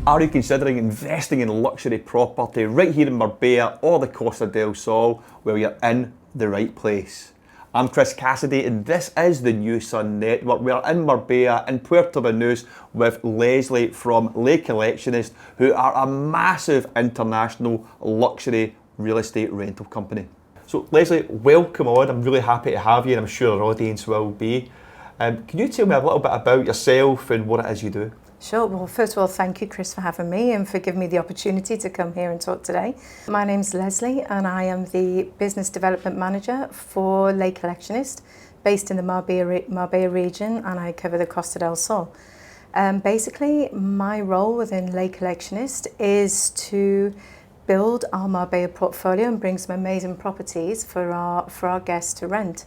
Are you considering investing in luxury property right here in Marbella or the Costa del Sol? Well, you're in the right place. I'm Cassidy and this is the Nusun Network. We're in Marbella in Puerto Banús with Lesley from Collectionist, who are a massive international luxury real estate rental company. So Lesley, welcome on. I'm really happy to have you and I'm sure our audience will be. Can you tell me a little bit about yourself and what it is you do? Sure. Well, first of all, thank you, Chris, for having me and for giving me the opportunity to come here and talk today. My name's Lesley and I am the Business Development Manager for Collectionist, based in the Marbella region, and I cover the Costa del Sol. Basically, my role within Collectionist is to build our Marbella portfolio and bring some amazing properties for our guests to rent.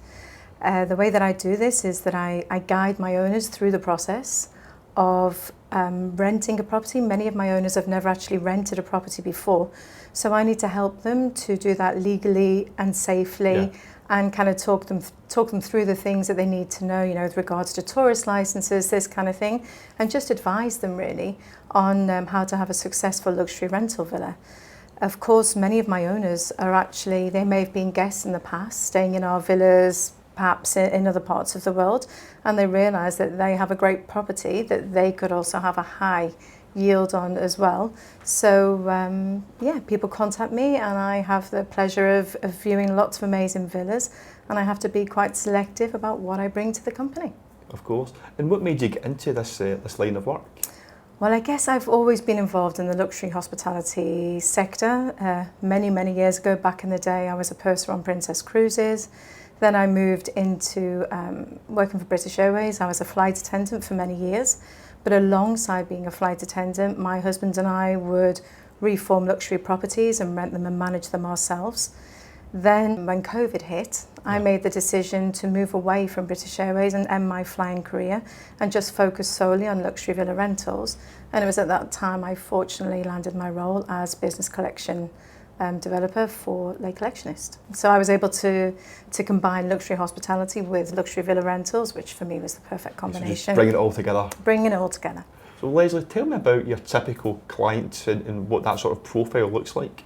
The way that I do this is that I guide my owners through the process of renting a property. Many of my owners have never actually rented a property before, so I need to help them to do that legally and safely, and kind of talk them through the things that they need to know, you know, with regards to tourist licenses, this kind of thing, and just advise them really on how to have a successful luxury rental villa. Of course, many of my owners are actually, they may have been guests in the past, staying in our villas, perhaps in other parts of the world, and they realise that they have a great property that they could also have a high yield on as well. So people contact me and I have the pleasure of viewing lots of amazing villas, and I have to be quite selective about what I bring to the company. Of course. And what made you get into this line of work? Well, I guess I've always been involved in the luxury hospitality sector. Many years ago, back in the day, I was a purser on Princess Cruises. Then I moved into working for British Airways. I was a flight attendant for many years, but alongside being a flight attendant, my husband and I would reform luxury properties and rent them and manage them ourselves. Then when COVID hit, I made the decision to move away from British Airways and end my flying career and just focus solely on luxury villa rentals. And it was at that time I fortunately landed my role as business collection developer for Collectionist. So I was able to combine luxury hospitality with luxury villa rentals, which for me was the perfect combination. Bring it all together. Bringing it all together. So Lesley, tell me about your typical client and what that sort of profile looks like.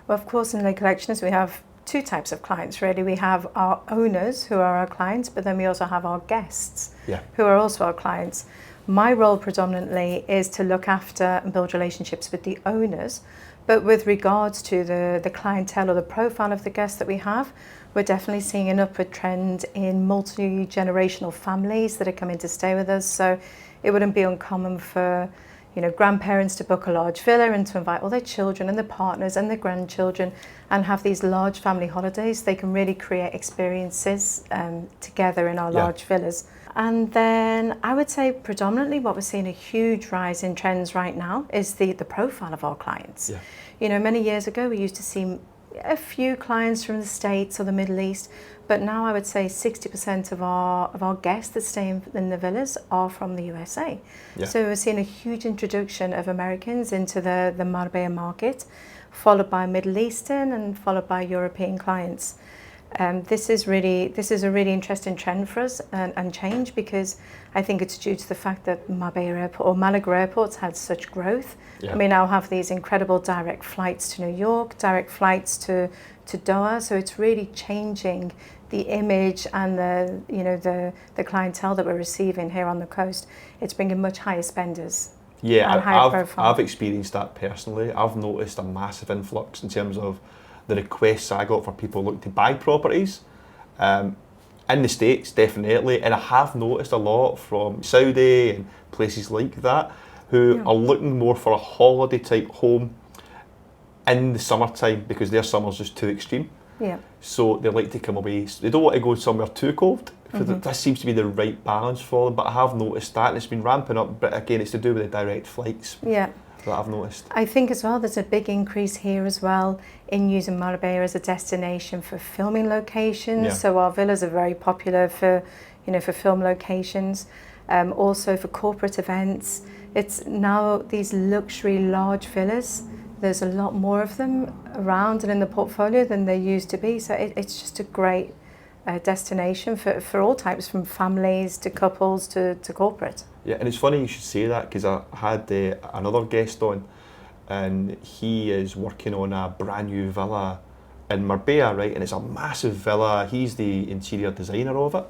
Well, of course, in Collectionist we have two types of clients really. We have our owners who are our clients, but then we also have our guests who are also our clients. My role predominantly is to look after and build relationships with the owners. But with regards to the clientele or the profile of the guests that we have, we're definitely seeing an upward trend in multi-generational families that are coming to stay with us. So it wouldn't be uncommon for, you know, grandparents to book a large villa and to invite all their children and their partners and their grandchildren and have these large family holidays. They can really create experiences together in our large villas. And then I would say predominantly what we're seeing a huge rise in trends right now is the profile of our clients. You know, many years ago we used to see a few clients from the States or the Middle East, but now I would say 60% of our guests that stay in the villas are from the USA. So we're seeing a huge introduction of Americans into the Marbella market, followed by Middle Eastern and followed by European clients. This is a really interesting trend for us and change, because I think it's due to the fact that Marbella Airport or Malaga Airport's had such growth. And we now have these incredible direct flights to New York, direct flights to Doha. So it's really changing the image and the clientele that we're receiving here on the coast. It's bringing much higher spenders. I've experienced that personally. I've noticed a massive influx in terms of the requests I got for people looking to buy properties in the States, definitely, and I have noticed a lot from Saudi and places like that who are looking more for a holiday type home in the summertime because their summer's just too extreme. So they like to come away. They don't want to go somewhere too cold. This seems to be the right balance for them, but I have noticed that and it's been ramping up, but again it's to do with the direct flights. That I've noticed. I think as well there's a big increase here as well in using Marbella as a destination for filming locations. So our villas are very popular for film locations, also for corporate events. It's now these luxury large villas. There's a lot more of them around and in the portfolio than there used to be. So it's just a great destination for all types, from families to couples to corporate. Yeah, and it's funny you should say that, because I had another guest on, and he is working on a brand new villa in Marbella, right? And it's a massive villa. He's the interior designer of it,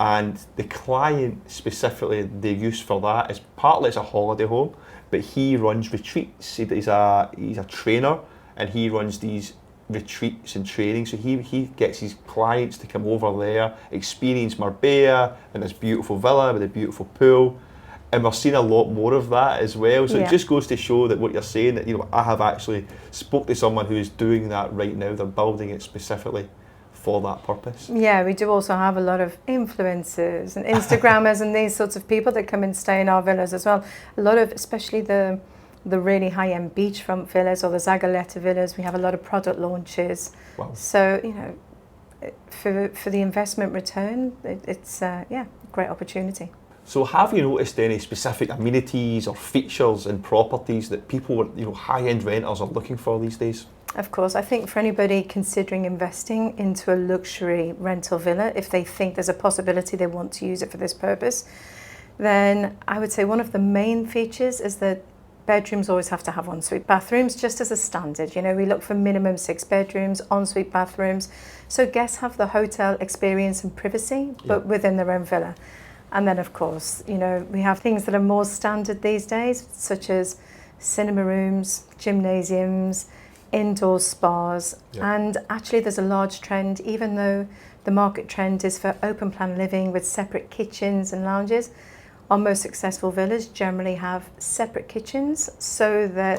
and the client specifically, the use for that is partly it's a holiday home, but he runs retreats. He's a trainer, and he runs these retreats and training. So he gets his clients to come over there, experience Marbella and this beautiful villa with a beautiful pool. And we're seeing a lot more of that as well. So it just goes to show that what you're saying, that I have actually spoke to someone who's doing that right now. They're building it specifically for that purpose. Yeah, we do also have a lot of influencers and Instagrammers and these sorts of people that come and stay in our villas as well. A lot of, especially the really high-end beachfront villas or the Zagaleta villas, we have a lot of product launches. Wow. So, for the investment return, it's a great opportunity. So have you noticed any specific amenities or features in properties that people, high-end renters are looking for these days? Of course, I think for anybody considering investing into a luxury rental villa, if they think there's a possibility they want to use it for this purpose, then I would say one of the main features is that bedrooms always have to have ensuite bathrooms, just as a standard. We look for minimum 6 bedrooms, ensuite bathrooms, so guests have the hotel experience and privacy, but within their own villa. And then, of course, we have things that are more standard these days, such as cinema rooms, gymnasiums, indoor spas. And actually there's a large trend, even though the market trend is for open plan living with separate kitchens and lounges, our most successful villas generally have separate kitchens, so that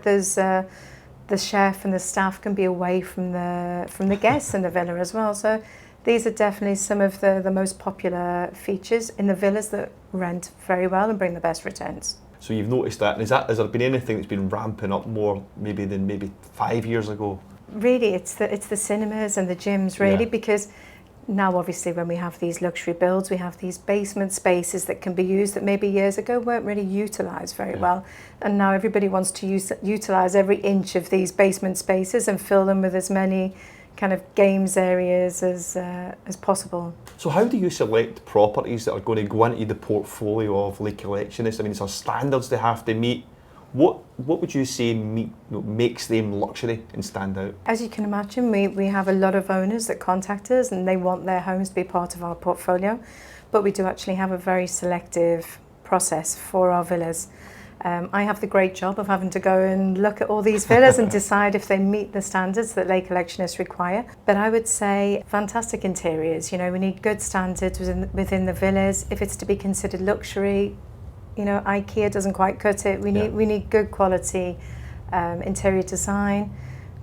there's the chef and the staff can be away from the guests in the villa as well. So these are definitely some of the most popular features in the villas that rent very well and bring the best returns. So you've noticed that, and has there been anything that's been ramping up more than 5 years ago? Really, it's the cinemas and the gyms, really, because now obviously when we have these luxury builds, we have these basement spaces that can be used that maybe years ago weren't really utilised very well. And now everybody wants to utilise every inch of these basement spaces and fill them with as many kind of games areas as possible. So how do you select properties that are going to go into the portfolio of Leigh Collectionist? I mean, it's our standards they have to meet. What would you say makes them luxury and stand out? As you can imagine, we have a lot of owners that contact us and they want their homes to be part of our portfolio, but we do actually have a very selective process for our villas. I have the great job of having to go and look at all these villas and decide if they meet the standards that Leigh Collectionists require. But I would say fantastic interiors. We need good standards within the villas. If it's to be considered luxury, IKEA doesn't quite cut it. We need good quality interior design,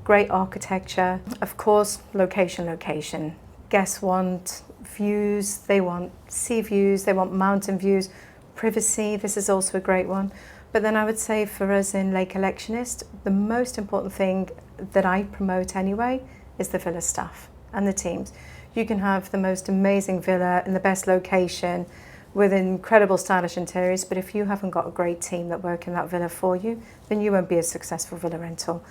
great architecture. Of course, location. Guests want views, they want sea views, they want mountain views. Privacy, this is also a great one. But then I would say for us in Leigh Collectionist, the most important thing that I promote anyway is the villa staff and the teams. You can have the most amazing villa in the best location with incredible stylish interiors, but if you haven't got a great team that work in that villa for you, then you won't be a successful villa rental.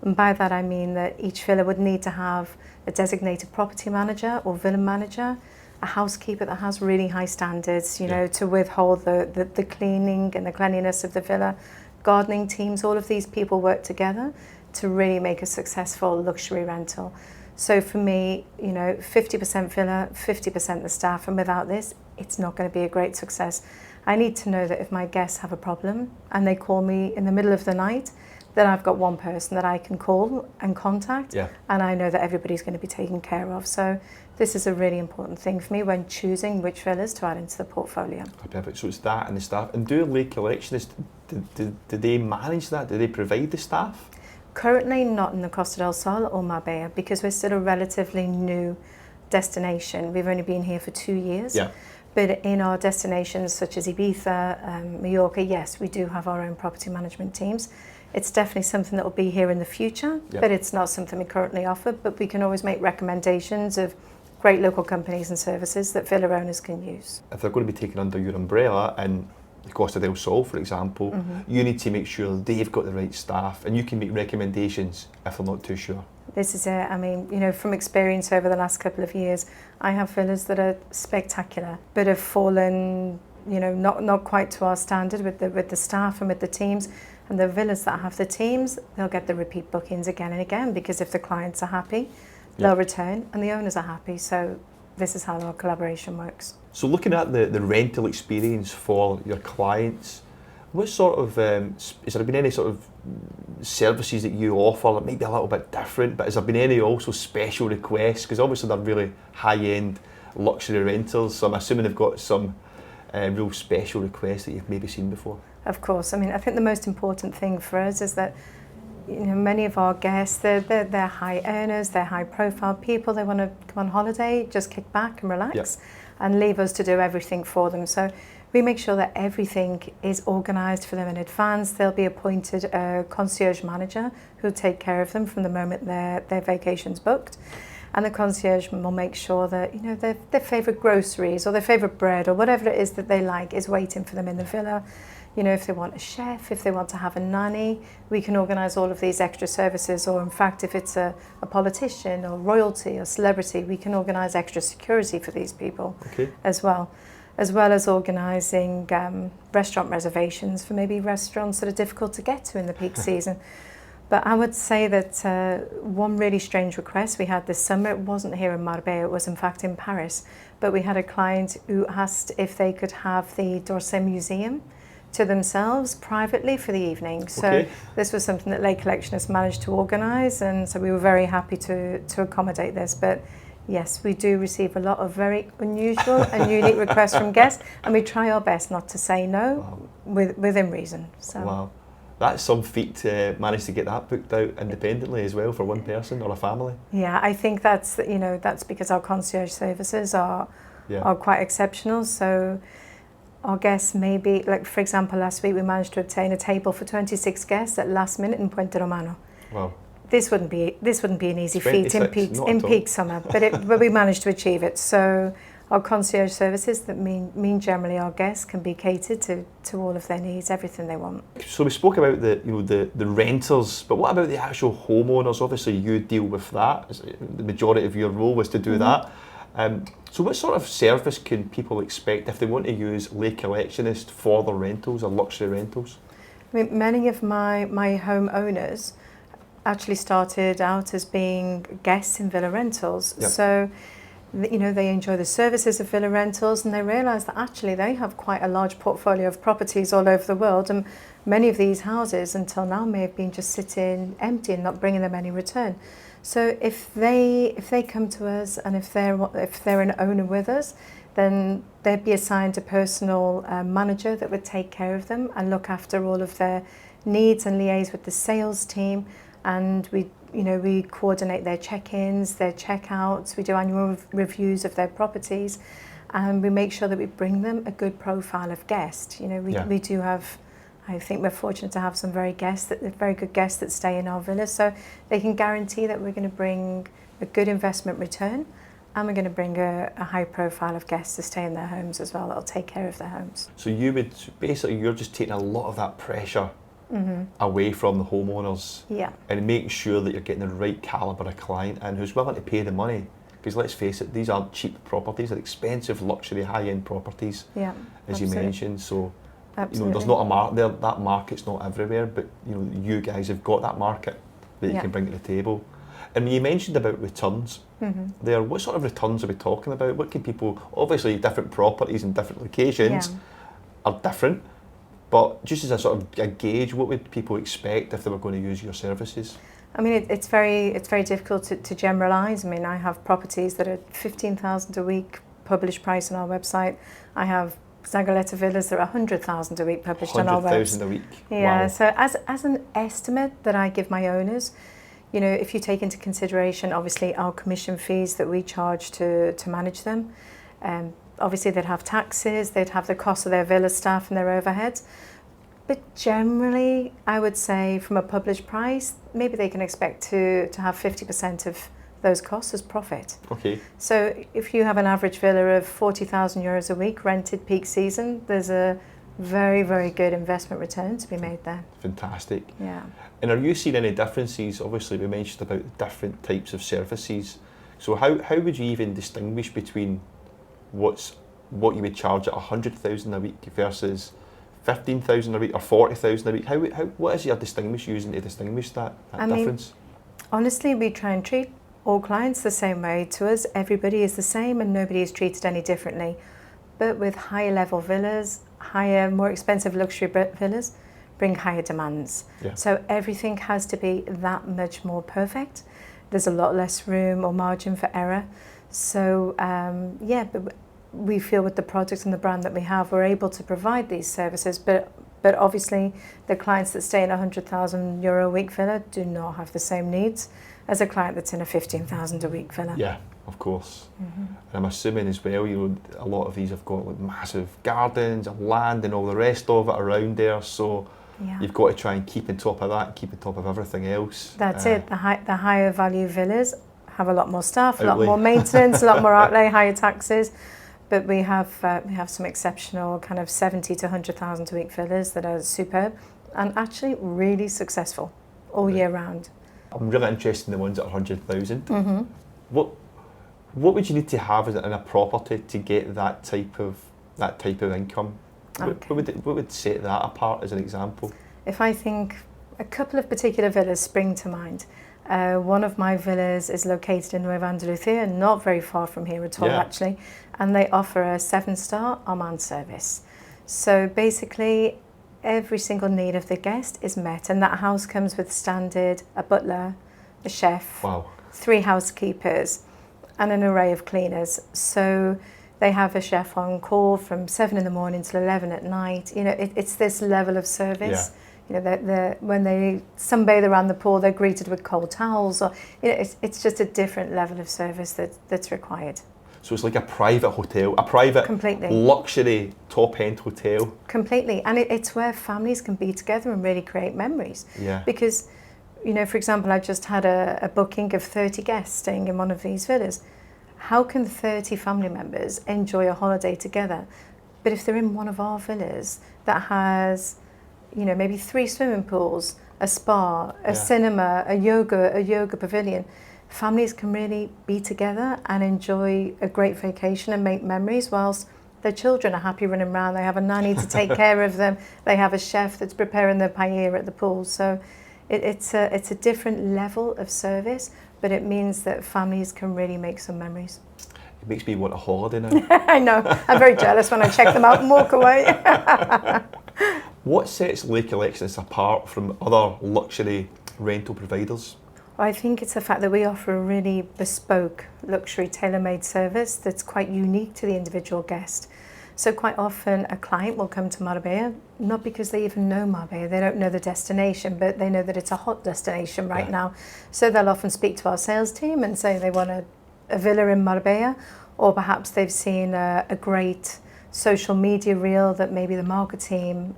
And by that I mean that each villa would need to have a designated property manager or villa manager, a housekeeper that has really high standards, to withhold the cleaning and the cleanliness of the villa, gardening teams, all of these people work together to really make a successful luxury rental. So for me, 50% villa, 50% the staff, and without this, it's not going to be a great success. I need to know that if my guests have a problem and they call me in the middle of the night, then I've got one person that I can call and contact, and I know that everybody's going to be taken care of. So this is a really important thing for me when choosing which villas to add into the portfolio. Perfect. So it's that and the staff. And do Leigh Collectionists, do they manage that? Do they provide the staff? Currently not in the Costa del Sol or Marbella, because we're still a relatively new destination. We've only been here for 2 years. But in our destinations such as Ibiza, Mallorca, yes, we do have our own property management teams. It's definitely something that will be here in the future, but it's not something we currently offer. But we can always make recommendations of great local companies and services that villa owners can use. If they're going to be taken under your umbrella in the Costa del Sol, for example, you need to make sure they've got the right staff, and you can make recommendations if they're not too sure. This is it. I mean, you know, from experience over the last couple of years, I have villas that are spectacular, but have fallen, you know, not quite to our standard with the staff and with the teams. And the villas that have the teams, they'll get the repeat bookings again and again, because if the clients are happy, they'll return, and the owners are happy. So this is how our collaboration works. So looking at the rental experience for your clients, what sort of, has there been any sort of services that you offer that might be a little bit different, but has there been any also special requests? Because obviously they're really high-end luxury rentals, so I'm assuming they've got some real special requests that you've maybe seen before. Of course. I mean, I think the most important thing for us is that, you know, many of our guests, they're high earners, they're high profile people. They want to come on holiday, just kick back and relax, and leave us to do everything for them. So we make sure that everything is organised for them in advance. They'll be appointed a concierge manager who'll take care of them from the moment their vacation's booked. And the concierge will make sure that, you know, their favourite groceries or their favourite bread or whatever it is that they like is waiting for them in the villa. You know, if they want a chef, if they want to have a nanny, we can organise all of these extra services. Or in fact, if it's a politician or royalty or celebrity, we can organise extra security for these people as well as organising restaurant reservations for maybe restaurants that are difficult to get to in the peak season. But I would say that one really strange request we had this summer, it wasn't here in Marbella, it was in fact in Paris, but we had a client who asked if they could have the d'Orsay Museum to themselves privately for the evening. So this was something that Les Collectionist managed to organise, and so we were very happy to accommodate this. But yes, we do receive a lot of very unusual and unique requests from guests, and we try our best not to say no within reason. So. Wow. That's some feat to manage to get that booked out independently as well for one person or a family. Yeah, I think that's, you know, that's because our concierge services are quite exceptional. So our guests maybe, like for example, last week we managed to obtain a table for 26 guests at last minute in Puente Romano. Wow. This wouldn't be an easy feat in peak summer, but we managed to achieve it. So our concierge services that mean generally our guests can be catered to all of their needs, everything they want. So we spoke about the renters, but what about the actual homeowners? Obviously you deal with that. The majority of your role was to do that. So what sort of service can people expect if they want to use Les Collectionist for their rentals or luxury rentals? I mean, many of my home owners actually started out as being guests in villa rentals. Yep. So, you know, they enjoy the services of villa rentals, and they realise that actually they have quite a large portfolio of properties all over the world, and many of these houses until now may have been just sitting empty and not bringing them any return. So if they come to us, and if they're an owner with us, then they'd be assigned a personal manager that would take care of them and look after all of their needs and liaise with the sales team. And we coordinate their check-ins, their check-outs. We do annual reviews of their properties, and we make sure that we bring them a good profile of guest. You know, we do have. I think we're fortunate to have some very good guests that stay in our villas, so they can guarantee that we're going to bring a good investment return, and we're going to bring a high profile of guests to stay in their homes as well. That'll take care of their homes. So you're just taking a lot of that pressure away from the homeowners, and making sure that you're getting the right calibre of client and who's willing to pay the money. Because let's face it, these aren't cheap properties; they're expensive, luxury, high-end properties, as you mentioned. So. Absolutely. You know, there's not that market's not everywhere, but you know, you guys have got that market that you can bring to the table. And you mentioned about returns there. What sort of returns are we talking about? What can people, obviously different properties and different locations are different, but just as a sort of a gauge, what would people expect if they were going to use your services? I mean, it's very difficult to generalise. I mean, I have properties that are 15,000 a week published price on our website. I have Zagaleta villas that are 100,000 a week published on our website. 100,000 a week. Yeah. Wow. So as an estimate that I give my owners, you know, if you take into consideration obviously our commission fees that we charge to manage them, obviously they'd have taxes, they'd have the cost of their villa staff and their overheads. But generally, I would say from a published price, maybe they can expect to have 50% of those costs as profit. Okay. So if you have an average villa of 40,000 euros a week rented peak season, there's a Very, very good investment return to be made there. Fantastic. Yeah. And are you seeing any differences? Obviously, we mentioned about the different types of services. So how would you even distinguish between what you would charge at 100,000 a week versus 15,000 a week or 40,000 a week? What is your using to distinguish that difference? Honestly, we try and treat all clients the same way. To us, everybody is the same and nobody is treated any differently. But with higher level villas, more expensive luxury villas bring higher demands. Yeah. So everything has to be that much more perfect. There's a lot less room or margin for error. So but we feel with the product and the brand that we have, we're able to provide these services. But obviously, the clients that stay in a €100,000 a week villa do not have the same needs as a client that's in a 15,000 a week villa. Yeah, of course. And I'm assuming as well, a lot of these have got like massive gardens and land and all the rest of it around there. So you've got to try and keep on top of that, keep on top of everything else. That's it. The higher value villas have a lot more staff, a lot more maintenance, a lot more outlay, higher taxes. But we have some exceptional kind of 70 to 100,000 a week villas that are superb and actually really successful all year round. I'm really interested in the ones at 100,000. What would you need to have in a property to get that type of income? Okay. What would set that apart as an example? If I think a couple of particular villas spring to mind. One of my villas is located in Nueva Andalucía, not very far from here at all actually, and they offer a 7-star Oman service. So basically every single need of the guest is met, and that house comes with standard a butler, a chef, 3 housekeepers and an array of cleaners. So they have a chef on call from 7 in the morning till 11 at night. You know, it's this level of service. You know, when they sunbathe around the pool, they're greeted with cold towels. Or it's just a different level of service that's required. So it's like a private hotel, a private luxury top-end hotel. Completely, and it's where families can be together and really create memories. Yeah. Because, you know, for example, I just had a booking of 30 guests staying in one of these villas. How can 30 family members enjoy a holiday together? But if they're in one of our villas that has, you know, maybe 3 swimming pools, a spa, a cinema, a yoga pavilion, families can really be together and enjoy a great vacation and make memories whilst their children are happy running around. They have a nanny to take care of them. They have a chef that's preparing their paella at the pool. So it's a different level of service, but it means that families can really make some memories. It makes me want a holiday now. I know. I'm very jealous when I check them out and walk away. What sets Leigh Collectionist apart from other luxury rental providers? I think it's the fact that we offer a really bespoke luxury tailor-made service that's quite unique to the individual guest. So quite often a client will come to Marbella, not because they even know Marbella, they don't know the destination, but they know that it's a hot destination right now. So they'll often speak to our sales team and say they want a villa in Marbella, or perhaps they've seen a great social media reel that maybe the marketing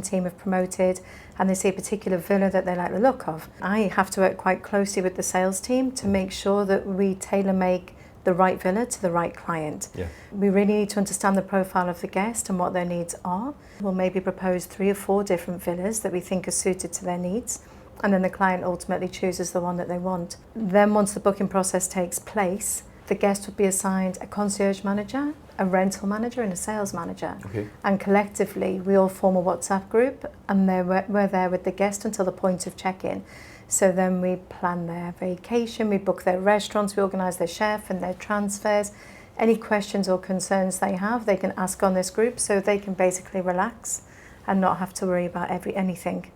team have promoted, and they see a particular villa that they like the look of. I have to work quite closely with the sales team to make sure that we tailor-make the right villa to the right client. We really need to understand the profile of the guest and what their needs are. We'll maybe propose 3 or 4 different villas that we think are suited to their needs, and then the client ultimately chooses the one that they want. Then once the booking process takes place, the guest would be assigned a concierge manager, a rental manager and a sales manager. And collectively we all form a WhatsApp group, and we're there with the guest until the point of check-in. So then we plan their vacation, we book their restaurants, we organise their chef and their transfers. Any questions or concerns they have, they can ask on this group, so they can basically relax and not have to worry about anything.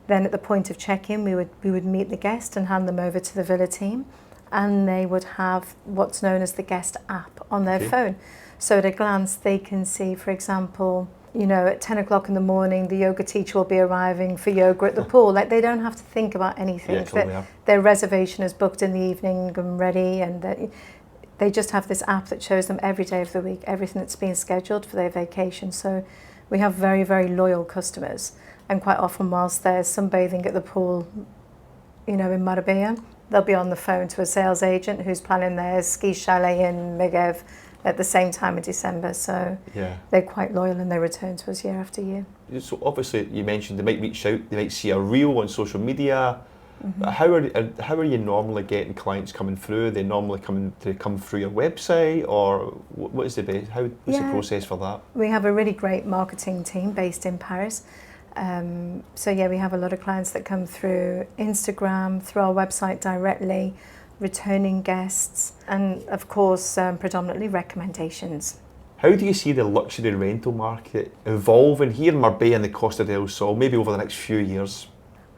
Then at the point of check-in, we would meet the guest and hand them over to the villa team, and they would have what's known as the guest app on their phone. So at a glance, they can see, for example, you know, at 10 o'clock in the morning, the yoga teacher will be arriving for yoga at the pool. Like, they don't have to think about anything. Their reservation is booked in the evening and ready, and they just have this app that shows them every day of the week, everything that's been scheduled for their vacation. So we have very, very loyal customers. And quite often, whilst they're sunbathing at the pool, you know, in Marbella, they'll be on the phone to a sales agent who's planning their ski chalet in Megev at the same time in December. So they're quite loyal and they return to us year after year. So obviously you mentioned they might reach out, they might see a reel on social media. How are you normally getting clients coming through? Are they normally come through your website, or what is the best? What's the process for that? We have a really great marketing team based in Paris. So we have a lot of clients that come through Instagram, through our website directly, returning guests, and of course predominantly recommendations. How do you see the luxury rental market evolving here in Marbella and the Costa del Sol, maybe over the next few years?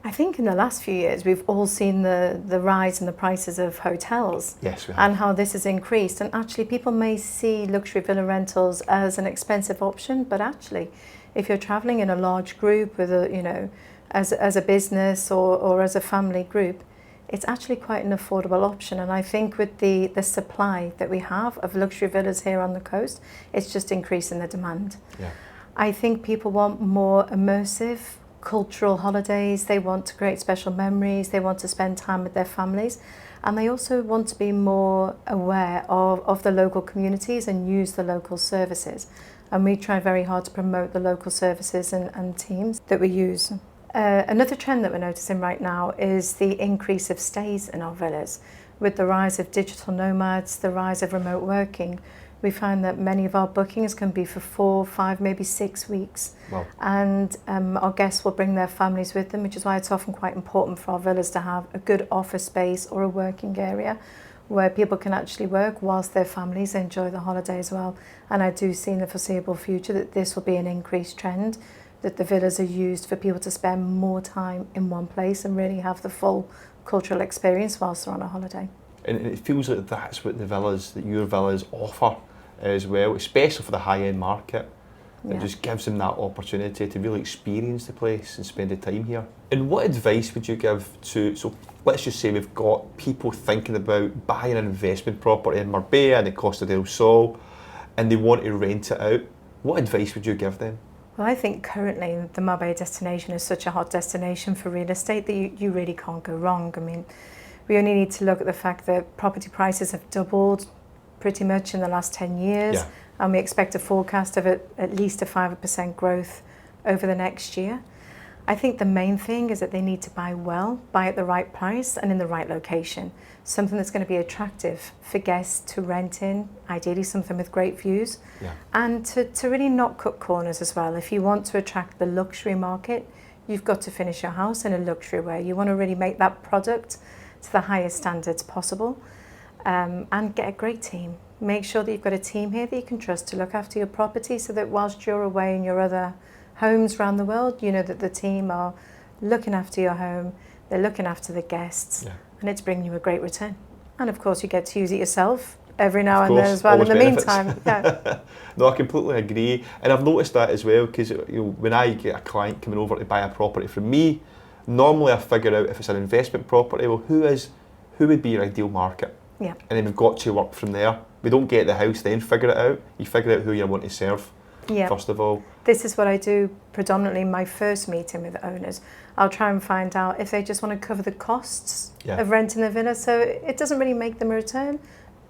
I think in the last few years we've all seen the rise in the prices of hotels. Yes, we have. And how this has increased. And actually people may see luxury villa rentals as an expensive option, but actually if you're travelling in a large group with as a business or as a family group, it's actually quite an affordable option. And I think with the supply that we have of luxury villas here on the coast, it's just increasing the demand. Yeah. I think people want more immersive cultural holidays, they want to create special memories, they want to spend time with their families, and they also want to be more aware of the local communities and use the local services. And we try very hard to promote the local services and teams that we use. Another trend that we're noticing right now is the increase of stays in our villas. With the rise of digital nomads, the rise of remote working, we find that many of our bookings can be for 4, 5, maybe 6 weeks. Wow. And our guests will bring their families with them, which is why it's often quite important for our villas to have a good office space or a working area where people can actually work whilst their families enjoy the holiday as well. And I do see in the foreseeable future that this will be an increased trend, that the villas are used for people to spend more time in one place and really have the full cultural experience whilst they're on a holiday. And it feels like that's what your villas offer as well, especially for the high-end market. It just gives them that opportunity to really experience the place and spend the time here. And what advice would you give so let's just say we've got people thinking about buying an investment property in Marbella and the Costa del Sol, and they want to rent it out. What advice would you give them? Well, I think currently the Marbella destination is such a hot destination for real estate that you really can't go wrong. I mean, we only need to look at the fact that property prices have doubled pretty much in the last 10 years, and we expect a forecast of at least a 5% growth over the next year. I think the main thing is that they need to buy at the right price and in the right location. Something that's going to be attractive for guests to rent in, ideally something with great views, and to really not cut corners as well. If you want to attract the luxury market, you've got to finish your house in a luxury way. You want to really make that product to the highest standards possible, and get a great team. Make sure that you've got a team here that you can trust to look after your property, so that whilst you're away in your other homes around the world, you know that the team are looking after your home, they're looking after the guests, and it's bringing you a great return. And of course you get to use it yourself every now and then as well in the meantime. No, I completely agree, and I've noticed that as well, because when I get a client coming over to buy a property from me, normally I figure out if it's an investment property, well, who would be your ideal market? And then we've got to work from there. We don't get the house then figure it out. You figure out who you want to serve first of all. This is what I do predominantly in my first meeting with owners. I'll try and find out if they just want to cover the costs of renting the villa, so it doesn't really make them a return,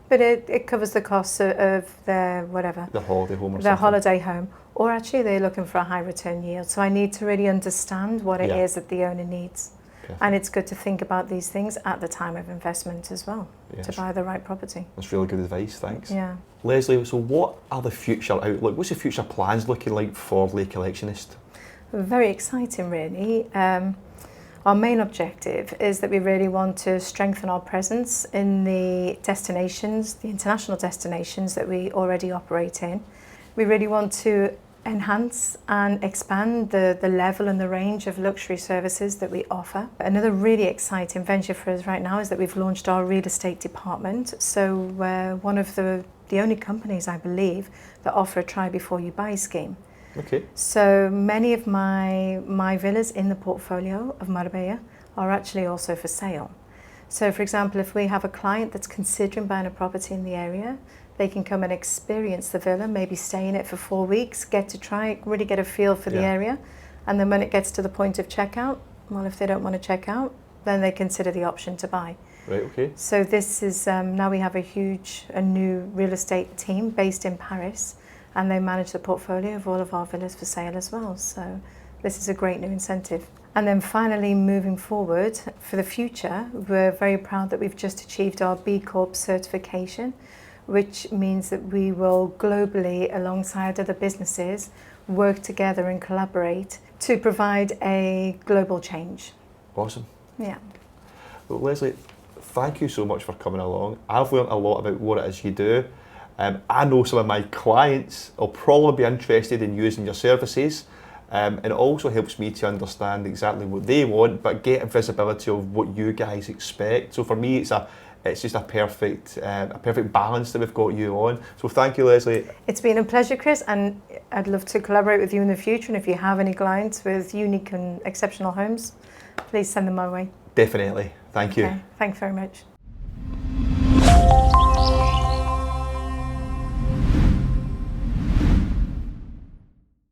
but it covers the costs of their whatever. The holiday home or their holiday home. Or actually they're looking for a high return yield. So I need to really understand what it is that the owner needs. Perfect. And it's good to think about these things at the time of investment as well, to buy the right property. That's really good advice, thanks. Lesley, so what are the future outlook? What's the future plans looking like for Le Collectionist? Very exciting, really. Our main objective is that we really want to strengthen our presence in the destinations, the international destinations that we already operate in. We really want to enhance and expand the level and the range of luxury services that we offer. Another really exciting venture for us right now is that we've launched our real estate department. So we're one of the only companies, I believe, that offer a try before you buy scheme. Okay. So many of my villas in the portfolio of Marbella are actually also for sale. So for example, if we have a client that's considering buying a property in the area, they can come and experience the villa, maybe stay in it for 4 weeks, get to try it, really get a feel for the area. And then when it gets to the point of checkout, well, if they don't want to check out, then they consider the option to buy. Right, okay. So this is, now we have a new real estate team based in Paris, and they manage the portfolio of all of our villas for sale as well. So this is a great new incentive. And then finally, moving forward for the future, we're very proud that we've just achieved our B Corp certification, which means that we will globally, alongside other businesses, work together and collaborate to provide a global change. Awesome. Yeah. Well, Lesley, thank you so much for coming along. I've learned a lot about what it is you do. I know some of my clients will probably be interested in using your services, and it also helps me to understand exactly what they want, but get a visibility of what you guys expect. So for me, it's just a perfect balance that we've got you on. So thank you, Lesley. It's been a pleasure, Chris, and I'd love to collaborate with you in the future. And if you have any clients with unique and exceptional homes, please send them my way. Definitely. Thank you. Thanks very much.